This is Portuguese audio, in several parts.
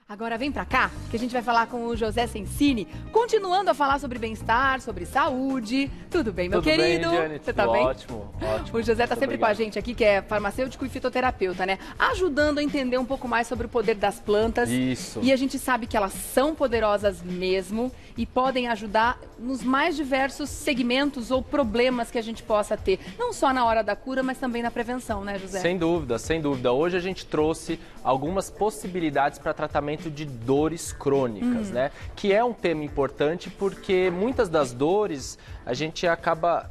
Agora vem pra cá, que a gente vai falar com o José Sensini, continuando a falar sobre bem-estar, sobre saúde. Tudo bem, meu querido? Tudo bem, Diane? Você tá bem? Ótimo, ótimo. O José tá Muito sempre obrigado. com a gente aqui, que é farmacêutico e fitoterapeuta, né? Ajudando a entender um pouco mais sobre o poder das plantas. Isso. E a gente sabe que elas são poderosas mesmo e podem ajudar nos mais diversos segmentos ou problemas que a gente possa ter. Não só na hora da cura, mas também na prevenção, né, José? Sem dúvida, sem dúvida. Hoje a gente trouxe algumas possibilidades para tratamento de dores crônicas, né? Que é um tema importante porque muitas das dores a gente acaba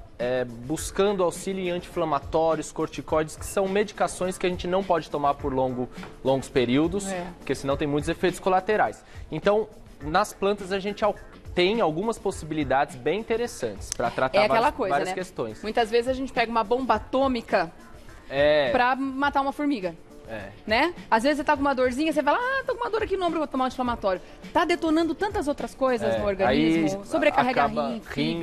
buscando auxílio em anti-inflamatórios, corticoides, que são medicações que a gente não pode tomar por longos períodos, porque senão tem muitos efeitos colaterais. Então, nas plantas a gente tem algumas possibilidades bem interessantes para tratar várias questões. Muitas vezes a gente pega uma bomba atômica para matar uma formiga. Né? Às vezes você tá com uma dorzinha, você fala, tô com uma dor aqui no ombro, vou tomar um anti-inflamatório. Tá detonando tantas outras coisas no organismo, aí sobrecarrega rim,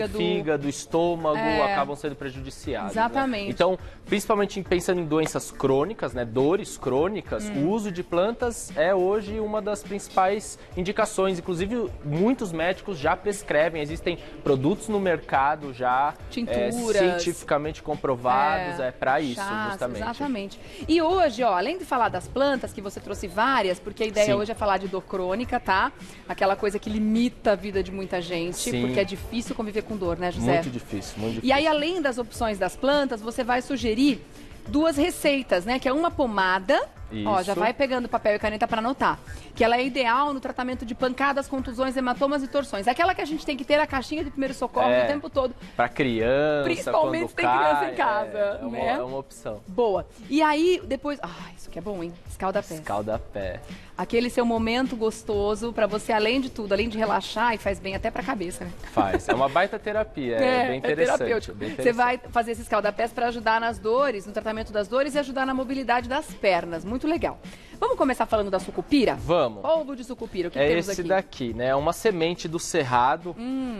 fígado, estômago, acabam sendo prejudiciados. Exatamente. Né? Então, principalmente pensando em doenças crônicas, né, dores crônicas, o uso de plantas é hoje uma das principais indicações. Inclusive, muitos médicos já prescrevem, existem produtos no mercado já cientificamente comprovados para isso, justamente. Exatamente. E hoje, além de falar das plantas, que você trouxe várias, porque a ideia hoje é falar de dor crônica, tá? Aquela coisa que limita a vida de muita gente, porque é difícil conviver com dor, né, José? Muito difícil, muito difícil. E aí, além das opções das plantas, você vai sugerir duas receitas, né? Que é uma pomada. Isso. Ó, já vai pegando papel e caneta para anotar. Que ela é ideal no tratamento de pancadas, contusões, hematomas e torções. Aquela que a gente tem que ter a caixinha de primeiro socorro o tempo todo. Para criança, principalmente se tem criança em casa, né? É uma opção. Boa. E aí, depois... isso que é bom, hein? Escalda-pé. Escalda-pé. Aquele seu momento gostoso para você, além de tudo, além de relaxar, e faz bem até pra cabeça, né? Faz. É uma baita terapia, bem interessante. Terapêutico. Bem interessante. Você vai fazer esses escalda-pés para ajudar nas dores, no tratamento das dores e ajudar na mobilidade das pernas. Muito legal. Vamos começar falando da sucupira? Vamos. Polvo de sucupira, o que temos aqui? Esse daqui, né? É uma semente do cerrado.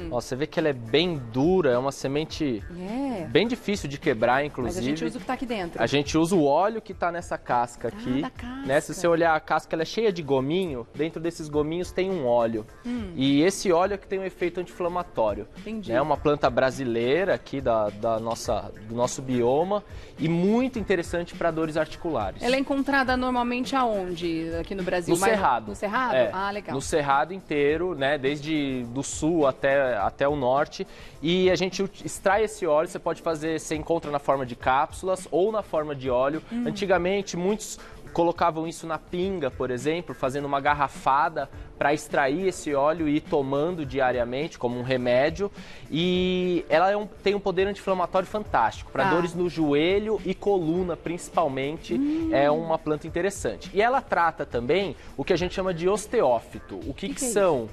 Ó, você vê que ela é bem dura, é uma semente bem difícil de quebrar, inclusive. Mas a gente usa o que tá aqui dentro. A gente usa o óleo que tá nessa casca aqui. Da casca. Né? Se você olhar a casca, ela é cheia de gominho. Dentro desses gominhos tem um óleo. E esse óleo é que tem um efeito anti-inflamatório. Entendi. É uma planta brasileira aqui do nosso bioma e muito interessante para dores articulares. Ela é encontrada normalmente aonde aqui no Brasil? No Cerrado. No Cerrado? Legal. No Cerrado inteiro, né? Desde do sul até o norte. E a gente extrai esse óleo, você encontra na forma de cápsulas ou na forma de óleo. Antigamente, muitos colocavam isso na pinga, por exemplo, fazendo uma garrafada para extrair esse óleo e ir tomando diariamente como um remédio. E ela tem um poder anti-inflamatório fantástico. Para dores no joelho e coluna, principalmente, é uma planta interessante. E ela trata também o que a gente chama de osteófito. O que são?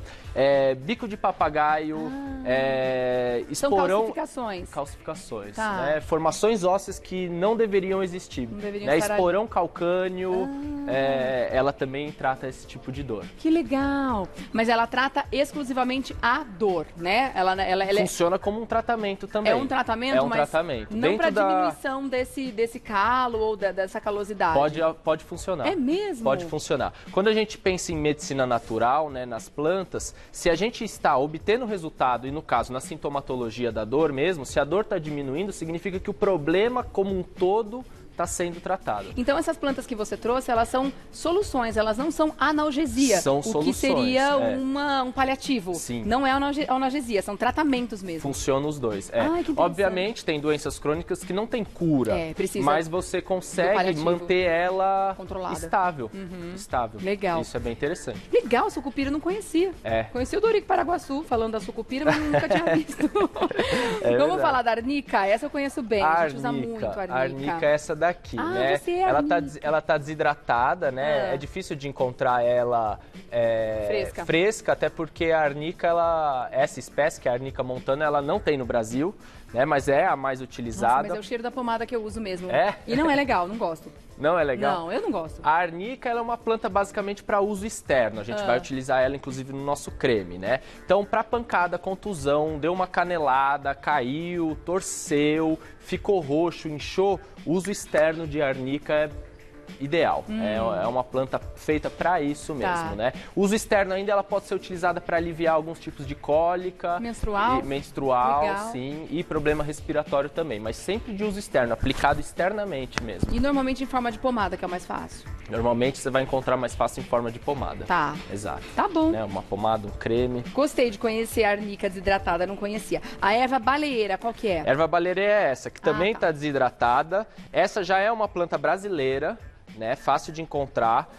Bico de papagaio, esporão... São calcificações. Calcificações. Né? Formações ósseas que não deveriam existir. Não deveriam né? estar Esporão calcâneo, ela também trata esse tipo de dor. Que legal! Mas ela trata exclusivamente a dor, né? Ela funciona como um tratamento também. É um tratamento, é um tratamento. Não para diminuição desse calo ou dessa calosidade. Pode funcionar. É mesmo? Pode funcionar. Quando a gente pensa em medicina natural, né, nas plantas, se a gente está obtendo resultado, e no caso, na sintomatologia da dor mesmo, se a dor está diminuindo, significa que o problema como um todo está sendo tratado. Então essas plantas que você trouxe, elas são soluções, elas não são analgesia. São soluções. O que seria um paliativo. Sim. Não é analgesia, são tratamentos mesmo. Funcionam os dois. Que obviamente tem doenças crônicas que não tem cura, precisa mas você consegue manter ela controlada. Estável. Estável. Legal. Isso é bem interessante. Legal, sucupira eu não conhecia. Conheci o Dorico Paraguaçu falando da sucupira, mas nunca tinha visto. Vamos falar da arnica? Essa eu conheço bem, a gente usa muito a arnica. A arnica é essa daqui, né? Ela tá desidratada, né? É difícil de encontrar ela fresca, até porque a arnica, essa espécie, que é a arnica montana, ela não tem no Brasil, né? Mas é a mais utilizada. Nossa, mas é o cheiro da pomada que eu uso mesmo. É? E não é legal, não gosto. Não é legal? Não, eu não gosto. A arnica ela é uma planta basicamente para uso externo. A gente vai utilizar ela, inclusive, no nosso creme, né? Então, para pancada, contusão, deu uma canelada, caiu, torceu, ficou roxo, inchou, uso externo de arnica ideal. É uma planta feita para isso mesmo, né? Uso externo ainda, ela pode ser utilizada para aliviar alguns tipos de cólica. Menstrual, legal. Sim, e problema respiratório também, mas sempre de uso externo, aplicado externamente mesmo. E normalmente em forma de pomada, que é o mais fácil? Normalmente você vai encontrar mais fácil em forma de pomada. Tá. Exato. Tá bom. Né? Uma pomada, um creme. Gostei de conhecer a arnica desidratada, não conhecia. A erva baleeira, qual que é? Erva baleeira é essa, que também está desidratada. Essa já é uma planta brasileira, né? Fácil de encontrar.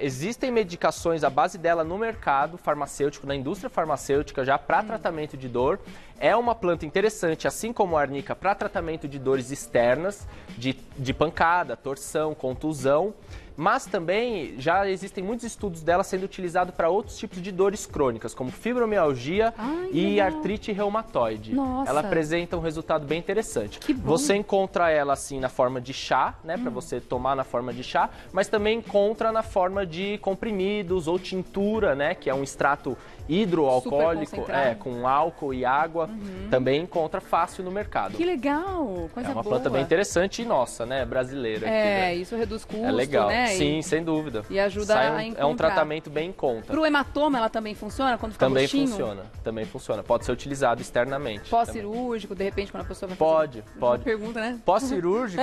Existem medicações à base dela no mercado farmacêutico, na indústria farmacêutica, já para tratamento de dor. É uma planta interessante, assim como a arnica, para tratamento de dores externas, de pancada, torção, contusão. Mas também já existem muitos estudos dela sendo utilizado para outros tipos de dores crônicas, como fibromialgia e artrite reumatoide. Nossa. Ela apresenta um resultado bem interessante. Que bom. Você encontra ela assim na forma de chá, né, para você tomar na forma de chá, mas também encontra na forma de comprimidos ou tintura, né, que é um extrato hidroalcoólico, com álcool e água. Também encontra fácil no mercado. Que legal, coisa boa. É uma planta bem interessante e nossa, né, brasileira. Aqui, né? Isso reduz custo, é legal. né? Sim, sem dúvida. E ajuda a encontrar. É um tratamento bem em conta. Pro hematoma ela também funciona quando fica roxinho? Também funciona. Pode ser utilizado externamente. Pós-cirúrgico, de repente, quando a pessoa vai fazer... Pode. Pergunta, né? Pós-cirúrgico,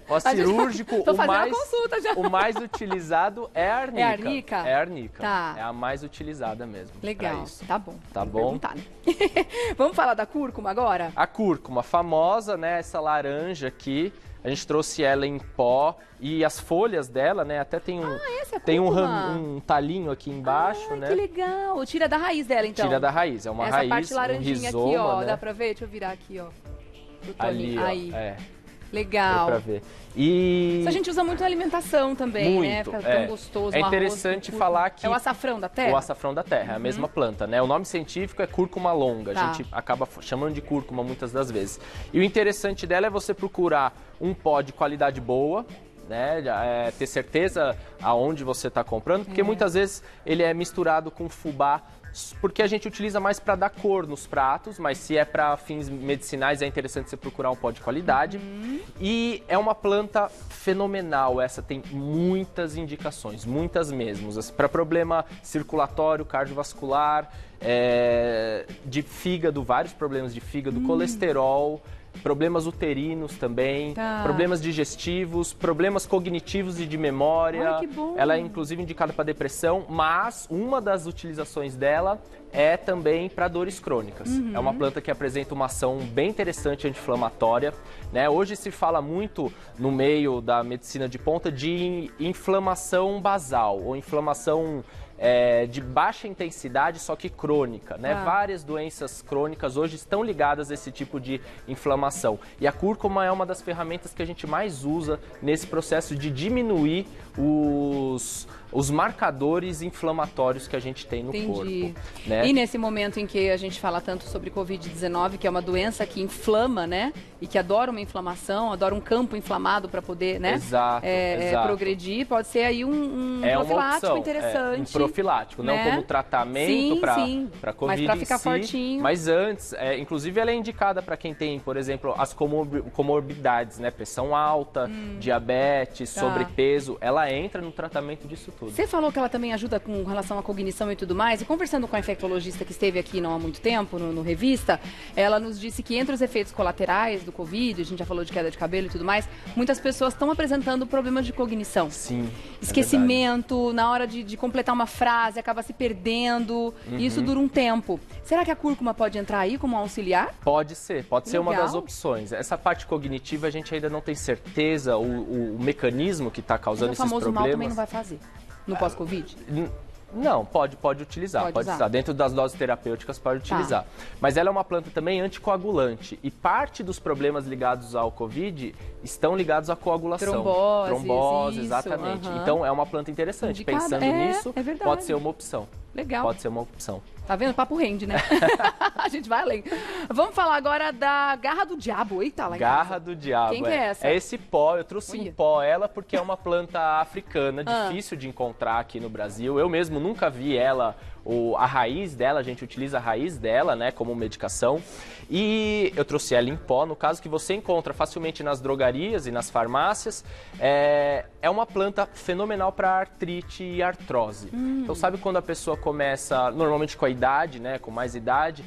Pós-cirúrgico, Tô fazendo a consulta já. O mais utilizado é a arnica. É a arnica? É a arnica. Tá. É a mais utilizada mesmo. Legal. Tá bom. Tá bom? Né? Vamos falar da cúrcuma agora? A cúrcuma, famosa, né? Essa laranja aqui. A gente trouxe ela em pó e as folhas dela, né? Até tem um talinho aqui embaixo, né? Que legal! Tira da raiz dela, então. Tira da raiz, é uma essa raiz, parte laranjinha rizoma, aqui, ó. né? Dá pra ver? Deixa eu virar aqui, ó. Ali, ó. Aí. Legal. Dá pra ver. E... Isso a gente usa muito na alimentação também, né? Fica tão gostoso. É interessante falar que... É o açafrão da terra? O açafrão da terra, é a mesma planta, né? O nome científico é cúrcuma longa. A gente acaba chamando de cúrcuma muitas das vezes. E o interessante dela é você procurar um pó de qualidade boa, né? Ter certeza aonde você está comprando, porque muitas vezes ele é misturado com fubá, porque a gente utiliza mais para dar cor nos pratos, mas se é para fins medicinais é interessante você procurar um pó de qualidade. E é uma planta fenomenal, essa tem muitas indicações, muitas mesmo, para problema circulatório, cardiovascular, de fígado, vários problemas de fígado, colesterol, problemas uterinos também, problemas digestivos, problemas cognitivos e de memória. Ai, que bom. Ela é inclusive indicada para depressão, mas uma das utilizações dela é também para dores crônicas. É uma planta que apresenta uma ação bem interessante anti-inflamatória, né? Hoje se fala muito no meio da medicina de ponta de inflamação basal ou inflamação de baixa intensidade, só que crônica, né? Várias doenças crônicas hoje estão ligadas a esse tipo de inflamação. E a cúrcuma é uma das ferramentas que a gente mais usa nesse processo de diminuir os marcadores inflamatórios que a gente tem no corpo. Né? E nesse momento em que a gente fala tanto sobre Covid-19, que é uma doença que inflama, né? E que adora uma inflamação, adora um campo inflamado para poder, né? Exato. Progredir, pode ser aí um profilático interessante. Um profilático, não como tratamento para Covid, mas para ficar fortinho. Mas antes, inclusive ela é indicada para quem tem, por exemplo, as comorbidades, né? Pressão alta, diabetes, sobrepeso, ela entra no tratamento disso tudo. Você falou que ela também ajuda com relação à cognição e tudo mais, e conversando com a infectologista que esteve aqui não há muito tempo, no Revista, ela nos disse que entre os efeitos colaterais do Covid, a gente já falou de queda de cabelo e tudo mais, muitas pessoas estão apresentando problemas de cognição. Sim. Esquecimento, na hora de completar uma frase, acaba se perdendo, e isso dura um tempo. Será que a cúrcuma pode entrar aí como auxiliar? Pode ser uma das opções. Essa parte cognitiva a gente ainda não tem certeza, o mecanismo que está causando esses problemas. O famoso mal também não vai fazer no pós-Covid? Não, pode utilizar, pode usar. Dentro das doses terapêuticas pode utilizar. Mas ela é uma planta também anticoagulante e parte dos problemas ligados ao Covid estão ligados à coagulação. Trombose, exatamente. Então é uma planta interessante. Indicada. Pensando nisso, pode ser uma opção. Legal. Pode ser uma opção. Tá vendo? Papo rende, né? A gente vai além. Vamos falar agora da garra do diabo. Eita, lá em casa. Garra do diabo. Quem que é essa? É esse pó. Eu trouxe em pó ela porque é uma planta africana, difícil de encontrar aqui no Brasil. Eu mesmo nunca vi ela, a raiz dela, a gente utiliza a raiz dela, né, como medicação. E eu trouxe ela em pó, no caso que você encontra facilmente nas drogarias e nas farmácias. É uma planta fenomenal para artrite e artrose. Então sabe quando a pessoa começa, normalmente com a idade, né, com mais idade,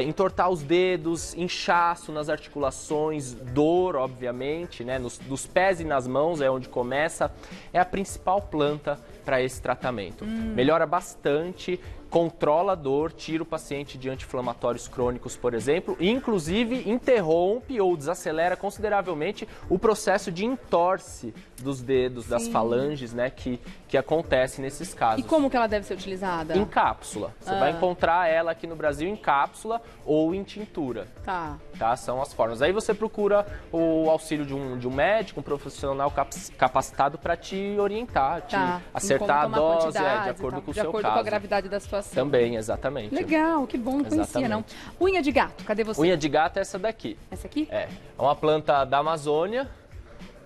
entortar os dedos, inchaço nas articulações, dor, obviamente, né, dos pés e nas mãos é onde começa. É a principal planta para esse tratamento. Melhora bastante, controla a dor, tira o paciente de anti-inflamatórios crônicos, por exemplo, e inclusive interrompe ou desacelera consideravelmente o processo de entorse dos dedos, das falanges, né, que acontece nesses casos. E como que ela deve ser utilizada? Em cápsula. Você vai encontrar ela aqui no Brasil em cápsula ou em tintura. Tá? São as formas. Aí você procura o auxílio de um médico, um profissional capacitado para te orientar, te acertar a dose de acordo com o seu caso. De acordo com a gravidade da situação. Também, exatamente. Legal, que bom, não conhecia não. Unha de gato, cadê você? Unha de gato é essa daqui. Essa aqui? É uma planta da Amazônia,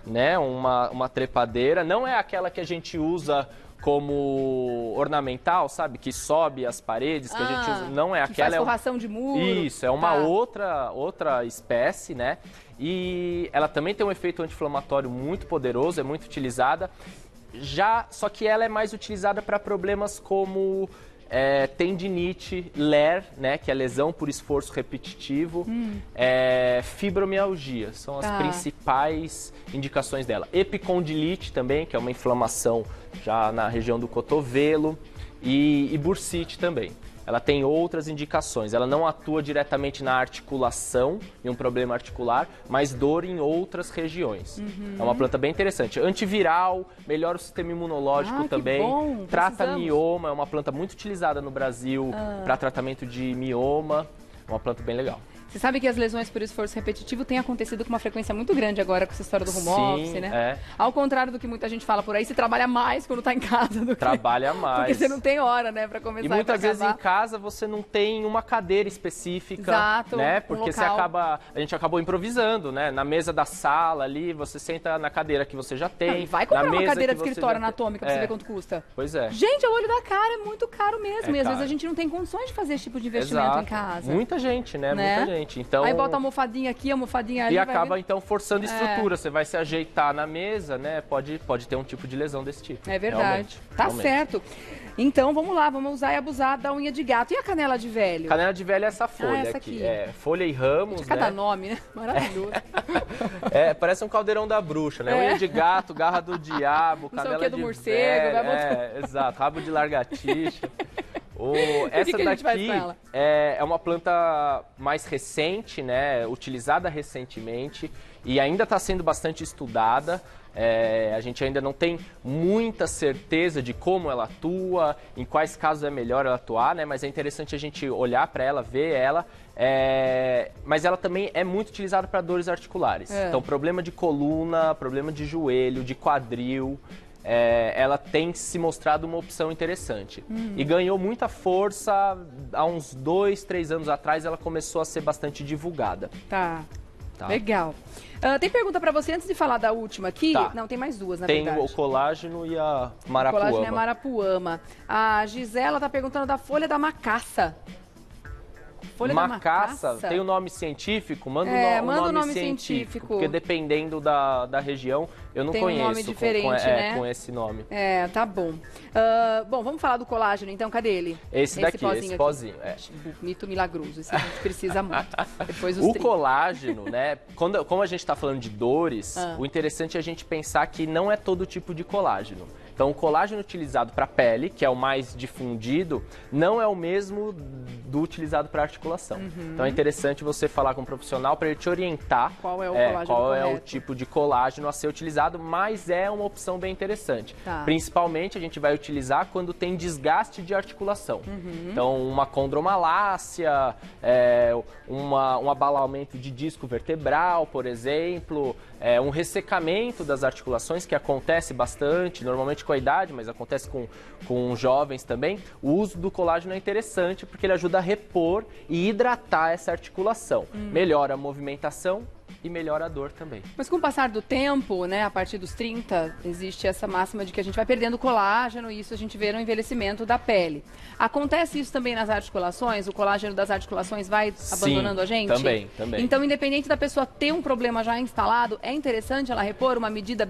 né? Uma trepadeira. Não é aquela que a gente usa como ornamental, sabe? Que sobe as paredes, que a gente usa. Não é aquela. Faz forração de muro. Isso, é uma outra espécie, né? E ela também tem um efeito anti-inflamatório muito poderoso, é muito utilizada. Só que ela é mais utilizada para problemas como tendinite, LER, né, que é lesão por esforço repetitivo, fibromialgia, são as principais indicações dela. Epicondilite também, que é uma inflamação já na região do cotovelo, e bursite também. Ela tem outras indicações, ela não atua diretamente na articulação, em um problema articular, mas dor em outras regiões. É uma planta bem interessante. Antiviral, melhora o sistema imunológico também. Bom, trata mioma, é uma planta muito utilizada no Brasil para tratamento de mioma. É uma planta bem legal. Você sabe que as lesões por esforço repetitivo têm acontecido com uma frequência muito grande agora com essa história do home office, né? Ao contrário do que muita gente fala por aí, se trabalha mais quando tá em casa do que... Trabalha mais. Porque você não tem hora, né, pra começar. E muitas vezes em casa você não tem uma cadeira específica, Exato, né? Porque a gente acabou improvisando, né? Na mesa da sala ali, você senta na cadeira que você já tem. Não, vai comprar uma cadeira de escritório anatômica pra você ver quanto custa. Pois é. Gente, o olho da cara é muito caro mesmo. E às vezes a gente não tem condições de fazer esse tipo de investimento em casa. Muita gente, né? Muita gente. Então... Aí bota a almofadinha aqui, a almofadinha ali. E acaba, então, forçando estrutura. Você vai se ajeitar na mesa, né? Pode ter um tipo de lesão desse tipo. É verdade. Realmente. Certo. Então, vamos lá. Vamos usar e abusar da unha de gato. E a canela de velho? Canela de velho é essa folha essa aqui. Folha e ramos, cada nome, né? Maravilhoso. Parece um caldeirão da bruxa, né? Unha de gato, garra do diabo, canela de morcego. Velho. Exato. Rabo de largatixa. Essa que daqui é uma planta mais recente, né, utilizada recentemente e ainda está sendo bastante estudada. A gente ainda não tem muita certeza de como ela atua, em quais casos é melhor ela atuar, né, mas é interessante a gente olhar para ela, ver ela. Mas ela também é muito utilizada para dores articulares. Então, problema de coluna, problema de joelho, de quadril. Ela tem se mostrado uma opção interessante. E ganhou muita força há uns 2, 3 anos atrás, ela começou a ser bastante divulgada. Tá. Legal. Tem pergunta pra você antes de falar da última aqui? Não, tem mais duas, na verdade. Tem o colágeno e a marapuama. O colágeno e a marapuama. A Gisela tá perguntando da folha da macaça. Folha da macaça? Tem o nome científico? Manda o nome científico. Porque dependendo da região, eu não conheço. Tem um nome diferente, né? Com esse nome. Tá bom. Bom, vamos falar do colágeno, então. Cadê ele? Esse pozinho. Bonito, milagroso. Esse a gente precisa muito. Depois os o colágeno, né? Como a gente está falando de dores, o interessante é a gente pensar que não é todo tipo de colágeno. Então, o colágeno utilizado para a pele, que é o mais difundido, não é o mesmo do utilizado para articulação. Então, é interessante você falar com um profissional para ele te orientar qual é o tipo de colágeno a ser utilizado, mas é uma opção bem interessante. Principalmente, a gente vai utilizar quando tem desgaste de articulação. Então, uma condromalácia, um abalamento de disco vertebral, por exemplo, um ressecamento das articulações, que acontece bastante, normalmente com a idade, mas acontece com jovens também, o uso do colágeno é interessante porque ele ajuda a repor e hidratar essa articulação. Melhora a movimentação e melhora a dor também. Mas com o passar do tempo, né, a partir dos 30, existe essa máxima de que a gente vai perdendo colágeno e isso a gente vê no envelhecimento da pele. Acontece isso também nas articulações? O colágeno das articulações vai abandonando a gente? Também. Então, independente da pessoa ter um problema já instalado, é interessante ela repor uma medida,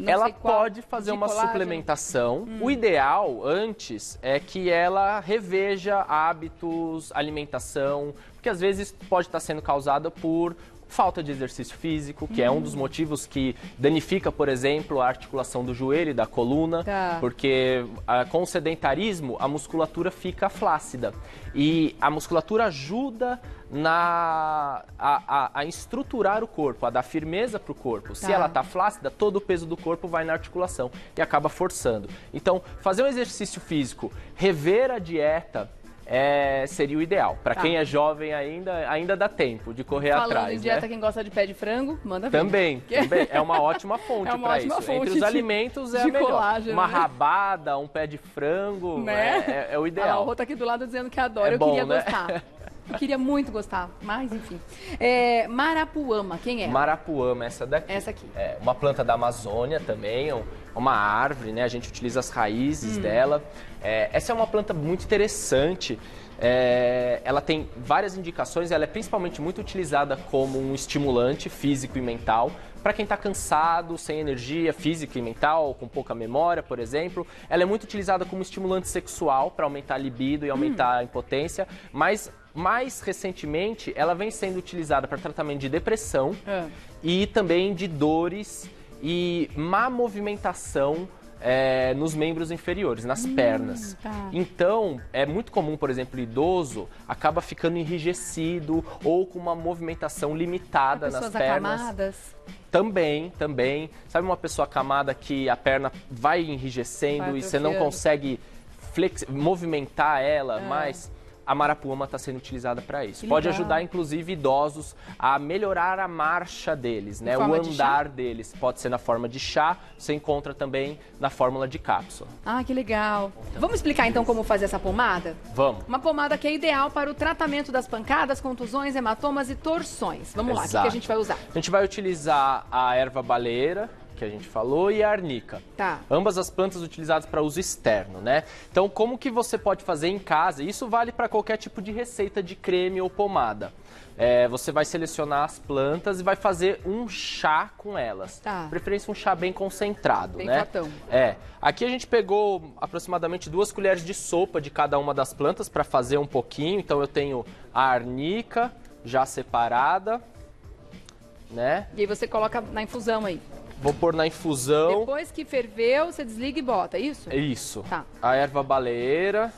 ela pode fazer uma suplementação. O ideal, antes, é que ela reveja hábitos, alimentação, porque às vezes pode estar sendo causada por falta de exercício físico, que é um dos motivos que danifica, por exemplo, a articulação do joelho e da coluna, porque com o sedentarismo a musculatura fica flácida. E a musculatura ajuda a estruturar o corpo, a dar firmeza para o corpo. Se ela está flácida, todo o peso do corpo vai na articulação e acaba forçando. Então, fazer um exercício físico, rever a dieta, seria o ideal. Para quem é jovem ainda dá tempo de correr atrás. Falando em dieta, quem gosta de pé de frango, manda ver. Também. É uma ótima fonte para isso. Entre os alimentos é a melhor. Colágeno, uma rabada, um pé de frango, né? é o ideal. A Rô tá aqui do lado dizendo que adora. Eu queria gostar. Eu queria muito gostar, mas enfim. Marapuama, quem é? Marapuama, essa daqui. Essa aqui. É uma planta da Amazônia também, uma árvore, né? A gente utiliza as raízes dela. Essa é uma planta muito interessante. Ela tem várias indicações, ela é principalmente muito utilizada como um estimulante físico e mental. Para quem está cansado, sem energia física e mental, com pouca memória, por exemplo. Ela é muito utilizada como estimulante sexual para aumentar a libido e aumentar a impotência, mas mais recentemente ela vem sendo utilizada para tratamento de depressão e também de dores e má movimentação nos membros inferiores, nas pernas. Então, é muito comum, por exemplo, o idoso acaba ficando enrijecido ou com uma movimentação limitada nas pernas. Acamadas. Também. Sabe uma pessoa acamada que a perna vai enrijecendo e você não consegue movimentar ela mais? A marapuama está sendo utilizada para isso. Pode ajudar, inclusive, idosos a melhorar a marcha deles, né? O andar deles. Pode ser na forma de chá, você encontra também na fórmula de cápsula. Ah, que legal. Vamos explicar, então, como fazer essa pomada? Vamos. Uma pomada que é ideal para o tratamento das pancadas, contusões, hematomas e torções. Vamos lá, o que a gente vai usar? A gente vai utilizar a erva baleeira, que a gente falou, e a arnica. Ambas as plantas utilizadas para uso externo, né? Então, como que você pode fazer em casa? Isso vale para qualquer tipo de receita de creme ou pomada. Você vai selecionar as plantas e vai fazer um chá com elas. De preferência um chá bem concentrado, bem né? Fatão. Aqui a gente pegou aproximadamente 2 colheres de sopa de cada uma das plantas para fazer um pouquinho. Então eu tenho a arnica já separada, né? E aí você coloca na infusão aí. Vou pôr na infusão. Depois que ferveu, você desliga e bota, é isso? Isso. A erva baleeira,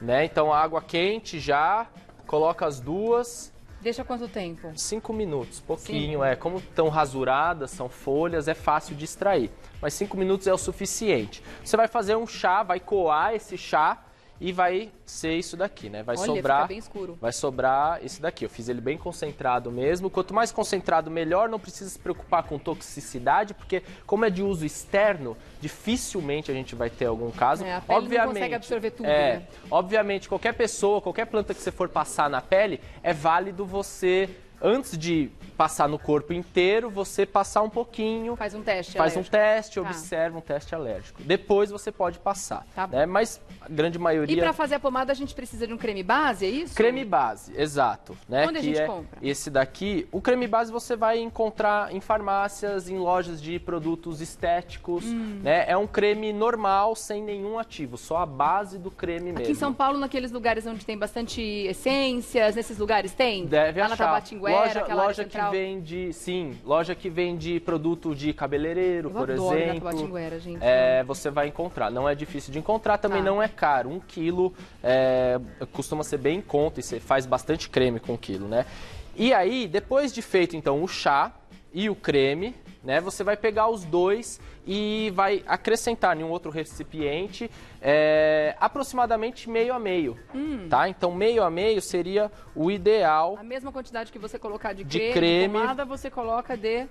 né? Então água quente já, coloca as duas. Deixa quanto tempo? 5 minutos, pouquinho. Como estão rasuradas, são folhas, é fácil de extrair. Mas 5 minutos é o suficiente. Você vai fazer um chá, vai coar esse chá e vai ser isso daqui, né? Fica bem escuro. Vai sobrar esse daqui. Eu fiz ele bem concentrado mesmo. Quanto mais concentrado, melhor. Não precisa se preocupar com toxicidade, porque como é de uso externo, dificilmente a gente vai ter algum caso. A pele não consegue absorver tudo, né? Obviamente, qualquer pessoa, qualquer planta que você for passar na pele, é válido você, antes de passar no corpo inteiro, você passar um pouquinho. Faz um teste observa um teste alérgico. Depois você pode passar. Né? Mas a grande maioria... E para fazer a pomada a gente precisa de um creme base, é isso? Creme base, exato. Né? Onde a gente compra? Esse daqui. O creme base você vai encontrar em farmácias, em lojas de produtos estéticos. Né? É um creme normal, sem nenhum ativo, só a base do creme mesmo. Aqui em São Paulo, naqueles lugares onde tem bastante essências, nesses lugares tem? Deve lá achar. Na Tabatinguera, loja que vende, loja que vende produto de cabeleireiro, por exemplo. Tabatinguera, gente. Você vai encontrar. Não é difícil de encontrar, também não é caro. 1 quilo costuma ser bem em conta e você faz bastante creme com 1 quilo, né? E aí, depois de feito então o chá e o creme, né? Você vai pegar os dois e vai acrescentar em um outro recipiente aproximadamente meio a meio, tá? Então meio a meio seria o ideal. A mesma quantidade que você colocar de creme, pomada, você coloca de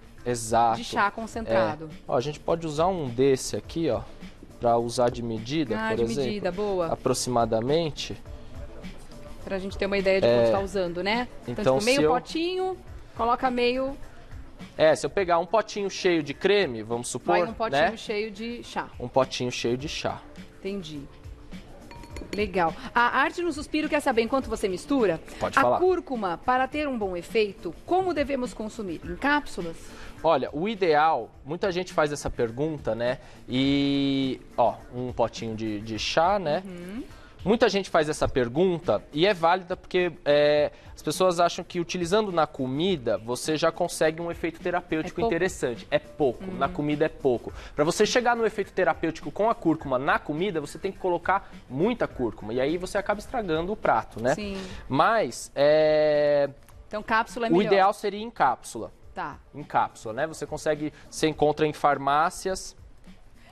chá concentrado. Ó, a gente pode usar um desse aqui, ó. para usar de medida, por exemplo. Medida, boa. Aproximadamente. Pra gente ter uma ideia de quanto está usando, né? Então tipo, meio potinho, coloca meio... se eu pegar um potinho cheio de creme, vamos supor, vai um potinho cheio de chá. Um potinho cheio de chá. Entendi. Legal. A Arte no Suspiro quer saber enquanto você mistura? Pode falar. A cúrcuma, para ter um bom efeito, como devemos consumir? Em cápsulas? Olha, o ideal, muita gente faz essa pergunta, né? E, um potinho de chá, né? Muita gente faz essa pergunta e é válida porque as pessoas acham que utilizando na comida você já consegue um efeito terapêutico interessante. É pouco, na comida é pouco. Para você chegar no efeito terapêutico com a cúrcuma na comida, você tem que colocar muita cúrcuma e aí você acaba estragando o prato, né? Sim. Mas então cápsula é melhor. O ideal seria em cápsula. Tá. Em cápsula, né? Você encontra em farmácias.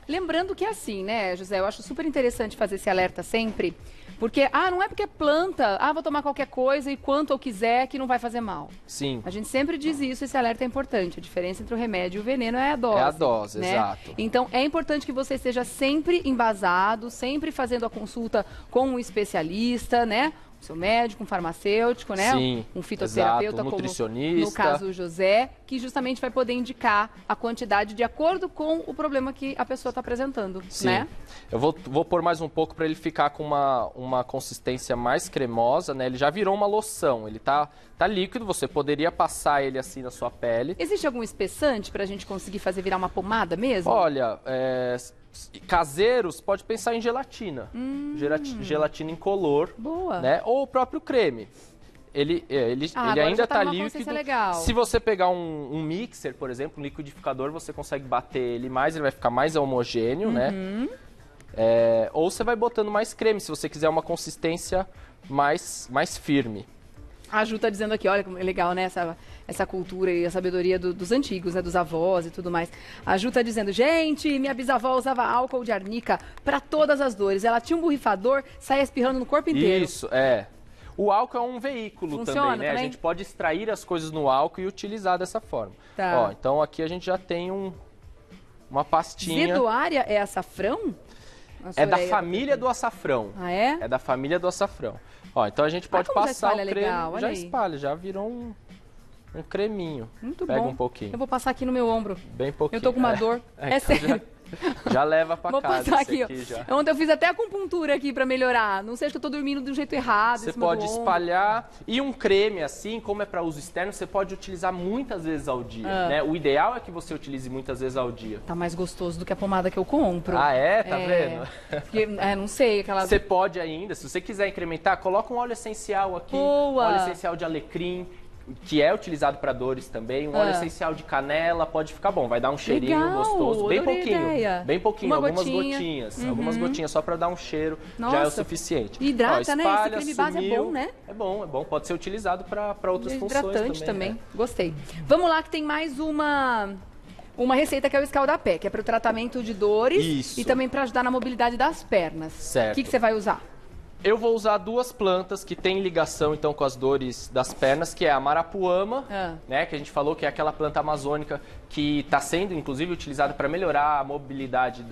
Lembrando que é assim, né, José? Eu acho super interessante fazer esse alerta sempre, porque, não é porque é planta, vou tomar qualquer coisa e quanto eu quiser que não vai fazer mal. Sim. A gente sempre diz isso, esse alerta é importante. A diferença entre o remédio e o veneno é a dose. É a dose, né? Exato. Então, é importante que você esteja sempre embasado, sempre fazendo a consulta com um especialista, né? O seu médico, um farmacêutico, né? Sim, um fitoterapeuta, exato, um nutricionista. No caso o José, que justamente vai poder indicar a quantidade de acordo com o problema que a pessoa está apresentando, Sim. né? Eu vou pôr mais um pouco para ele ficar com uma consistência mais cremosa, né? Ele já virou uma loção, ele tá líquido, você poderia passar ele assim na sua pele. Existe algum espessante para a gente conseguir fazer virar uma pomada mesmo? Olha, caseiros, pode pensar em gelatina. Gelatina incolor. Boa. Né? Ou o próprio creme. Ele ainda está líquido. Legal. Se você pegar um mixer, por exemplo, um liquidificador, você consegue bater ele mais, ele vai ficar mais homogêneo, né? Ou você vai botando mais creme, se você quiser uma consistência mais firme. A Ju tá dizendo aqui, olha como é legal, né, essa cultura e a sabedoria dos antigos, né, dos avós e tudo mais. A Ju tá dizendo, gente, minha bisavó usava álcool de arnica para todas as dores. Ela tinha um borrifador, saía espirrando no corpo inteiro. Isso, O álcool é um veículo também, né? A gente pode extrair as coisas no álcool e utilizar dessa forma. Tá. Então aqui a gente já tem uma pastinha. Zedoária é açafrão? É da família do açafrão. Ah, é? É da família do açafrão. Então a gente pode passar o creme. Legal, já espalha, já virou um creminho. Muito Pega bom. Um pouquinho. Eu vou passar aqui no meu ombro. Bem pouquinho. Eu tô com uma dor. Então sério. Já leva pra vou casa. Vou passar aqui, já. Ontem eu fiz até acupuntura aqui pra melhorar. Não seja que eu tô dormindo do jeito errado. Você pode espalhar. E um creme assim, como é para uso externo, você pode utilizar muitas vezes ao dia. Né? O ideal é que você utilize muitas vezes ao dia. Tá mais gostoso do que a pomada que eu compro. Tá vendo? Porque, não sei, aquela... Você pode ainda, se você quiser incrementar, coloca um óleo essencial aqui. Boa. Óleo essencial de alecrim, que é utilizado para dores também. Um óleo essencial de canela, pode ficar bom. Vai dar um cheirinho gostoso. Bem pouquinho. Bem pouquinho, algumas gotinhas. Algumas gotinhas só para dar um cheiro. Nossa. Já é o suficiente. Hidrata, né? Esse creme base é bom, né? É bom. Pode ser utilizado para outras funções hidratante também. Gostei. Vamos lá que tem mais uma receita que é o escaldapé, que é para o tratamento de dores. Isso. E também para ajudar na mobilidade das pernas. Certo. O que você vai usar? Eu vou usar duas plantas que têm ligação, então, com as dores das pernas, que é a marapuama, né, que a gente falou que é aquela planta amazônica que está sendo, inclusive, utilizada para melhorar a mobilidade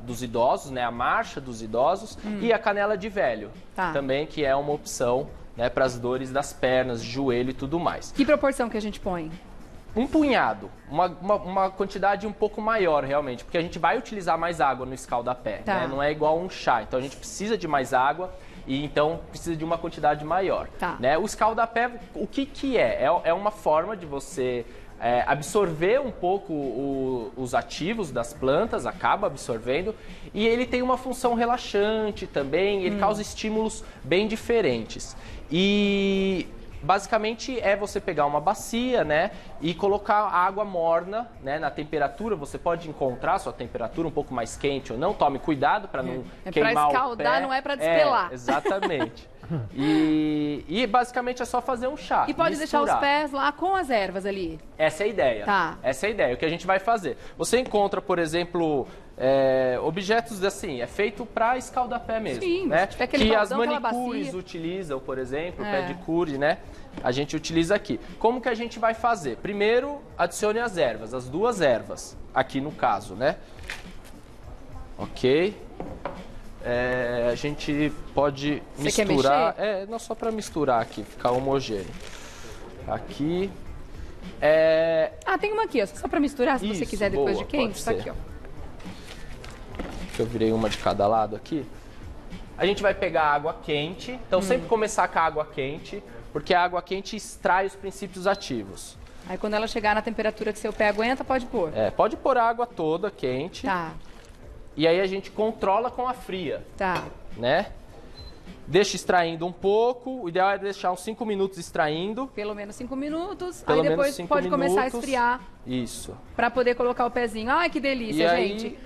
dos idosos, né, a marcha dos idosos, e a canela de velho, também, que é uma opção, né, para as dores das pernas, joelho e tudo mais. Que proporção que a gente põe? Um punhado, uma quantidade um pouco maior realmente, porque a gente vai utilizar mais água no escaldapé, né? Não é igual um chá, então a gente precisa de mais água e então precisa de uma quantidade maior. Né? O escaldapé, o que é? É uma forma de você absorver um pouco os ativos das plantas, acaba absorvendo, e ele tem uma função relaxante também, ele causa estímulos bem diferentes. E... basicamente é você pegar uma bacia, né, e colocar água morna, né, na temperatura. Você pode encontrar a sua temperatura um pouco mais quente ou não. Tome cuidado para não queimar o pé. É para escaldar, não é para despelar. Exatamente. E basicamente é só fazer um chá. E pode deixar os pés lá com as ervas ali. Essa é a ideia. Essa é a ideia. O que a gente vai fazer? Você encontra, por exemplo, objetos assim, é feito para escaldapé mesmo. Sim, né? Que as baldão, manicures utilizam, por exemplo, pedicure, né? A gente utiliza aqui. Como que a gente vai fazer? Primeiro, adicione as ervas, as duas ervas, aqui no caso, né? Ok? A gente pode misturar... não só para misturar aqui, ficar homogêneo. Aqui... tem uma aqui, ó, só para misturar, se você quiser depois de quente. Tá aqui, ó. Eu virei uma de cada lado aqui. A gente vai pegar água quente, então sempre começar com a água quente, porque a água quente extrai os princípios ativos. Aí quando ela chegar na temperatura que seu pé aguenta, pode pôr. Pode pôr a água toda quente. Tá. E aí a gente controla com a fria. Tá. Né? Deixa extraindo um pouco, o ideal é deixar uns 5 minutos extraindo. Pelo menos 5 minutos, aí depois pode começar a esfriar. Isso. Pra poder colocar o pezinho. Ai, que delícia, gente.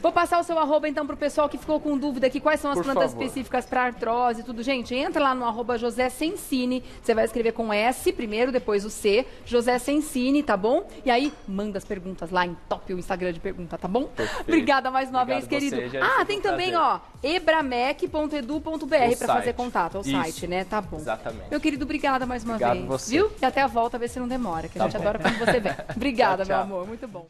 Vou passar o seu arroba, então, pro pessoal que ficou com dúvida aqui, quais são as plantas específicas para artrose e tudo. Gente, entra lá no arroba José Sensini, você vai escrever com S primeiro, depois o C, José Sensini, tá bom? E aí, manda as perguntas lá em top o Instagram de pergunta, tá bom? Perfeito. Obrigada mais uma vez, querido. Tem também, ó, ebramec.edu.br para fazer contato, ao site, né? Tá bom. Exatamente. Meu querido, obrigada mais uma vez. Você. Viu? E até a volta, ver se não demora, que a gente adora quando você vem. Obrigada, meu amor, muito bom.